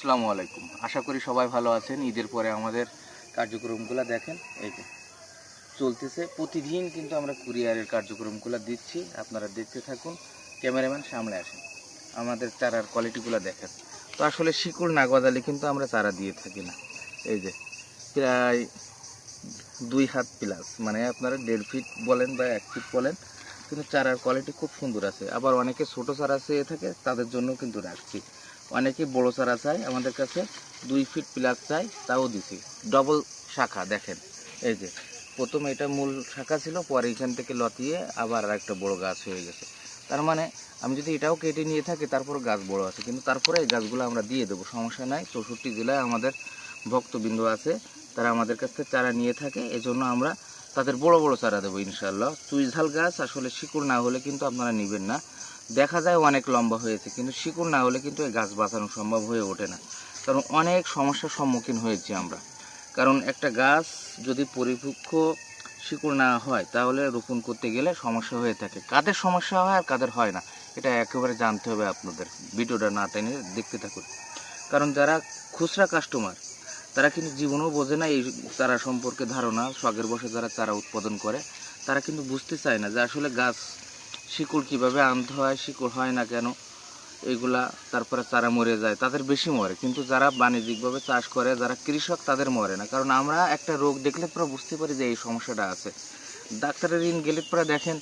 আসসালামু আলাইকুম। আশা করি সবাই ভালো আছেন। ঈদের পরে আমাদের কার্যক্রমগুলো দেখেন এই যে চলতেছে। প্রতিদিন কিন্তু আমরা কুরিয়ারের কার্যক্রমগুলো দিচ্ছি, আপনারা দেখতে থাকুন। ক্যামেরাম্যান সামনে আসেন, আমাদের চারার কোয়ালিটিগুলো দেখেন। তো আসলে শিকড় না গজালে কিন্তু আমরা চারা দিয়ে থাকি না। এই যে প্রায় 2 হাত প্লাস, মানে আপনারা 1.5 ফিট বলেন বা 1 ফিট বলেন, কিন্তু চারার কোয়ালিটি খুব সুন্দর আছে। আবার অনেকে ছোটো চারা চেয়ে থাকে, তাদের জন্য কিন্তু রাখছি। অনেকে বড় চারা চাই আমাদের কাছে, 2 ফিট প্লাস চাই, তাও দিছি। ডবল শাখা দেখেন, এই যে প্রথমে এটা মূল শাখা ছিল, পরে এখান থেকে লতিয়ে আবার একটা বড় গাছ হয়ে গেছে। তার মানে আমি যদি এটাও কেটে নিয়ে থাকি তারপর গাছ বড় আছে, কিন্তু তারপরে এই গাছগুলো আমরা দিয়ে দেবো, সমস্যা নাই। 64 জেলায় আমাদের ভক্তবৃন্দ আছে, তারা আমাদের কাছ থেকে চারা নিয়ে থাকে, এজন্য আমরা তাদের বড় বড় চারা দেবো ইনশাল্লাহ। চুইঝাল গাছ আসলে শিকড় না হলে কিন্তু আপনারা নেবেন না। দেখা যায় অনেক লম্বা হয়েছে, কিন্তু শিকড় না হলে কিন্তু এই গাছ বাঁচানো সম্ভব হয়ে ওঠে না। কারণ অনেক সমস্যার সম্মুখীন হয়েছি আমরা। কারণ একটা গাছ যদি পরিপক্ক শিকড় না হয় তাহলে রোপণ করতে গেলে সমস্যা হয়ে থাকে। কাদের সমস্যা হয় আর কাদের হয় না, এটা একেবারে জানতে হবে আপনাদের। ভিডিওটা না টেনে দেখতে থাকুন। কারণ যারা খুচরা কাস্টমার, তারা কিন্তু জীবনেও বোঝে না এই চারা সম্পর্কে ধারণা। শখের বসে যারা চারা উৎপাদন করে, তারা কিন্তু বুঝতে চায় না যে আসলে গাছ শিকড় কীভাবে আনতে হয়, শিকড় হয় না কেন, এইগুলা। তারপরে চারা মরে যায়, তাদের বেশি মরে। কিন্তু যারা বাণিজ্যিকভাবে চাষ করে, যারা কৃষক, তাদের মরে না। কারণ আমরা একটা রোগ দেখলে পরে বুঝতে পারি যে এই সমস্যাটা আছে। ডাক্তারের ঋণ গেলে পরে দেখেন,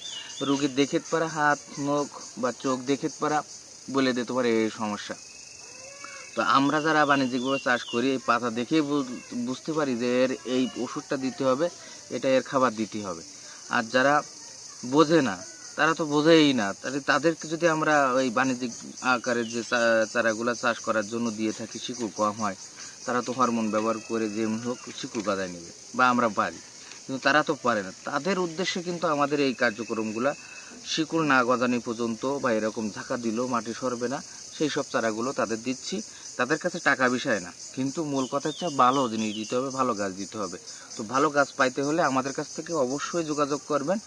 রোগীর দেখে পরে হাত মুখ বা চোখ দেখে পরে বলে দিতে পারে এই সমস্যা। তো আমরা যারা বাণিজ্যিকভাবে চাষ করি, এই পাতা দেখেই বুঝতে পারি যে এর এই ওষুধটা দিতে হবে, এটা এর খাবার দিতে হবে। আর যারা বোঝে না, তারা তো বোঝেই না। তাদেরকে যদি আমরা ওই বাণিজ্যিক আকারের যে চারাগুলো চাষ করার জন্য দিয়ে থাকি, শিকড় কম হয়, তারা তো হরমোন ব্যবহার করে যেমন হোক শিকড় গাদায় নেবে, বা আমরা পারি, কিন্তু তারা তো পারে না। তাদের উদ্দেশ্যে কিন্তু আমাদের এই কার্যক্রমগুলো, শিকড় না গজানি পর্যন্ত বা এরকম ঝাঁকা দিলেও মাটি সরবে না, সেই সব চারাগুলো তাদের দিচ্ছি। তাদের কাছে টাকা বিষয় না, কিন্তু মূল কথা হচ্ছে ভালো জিনিস দিতে হবে, ভালো গাছ দিতে হবে। তো ভালো গাছ পাইতে হলে আমাদের কাছ থেকে অবশ্যই যোগাযোগ করবেন।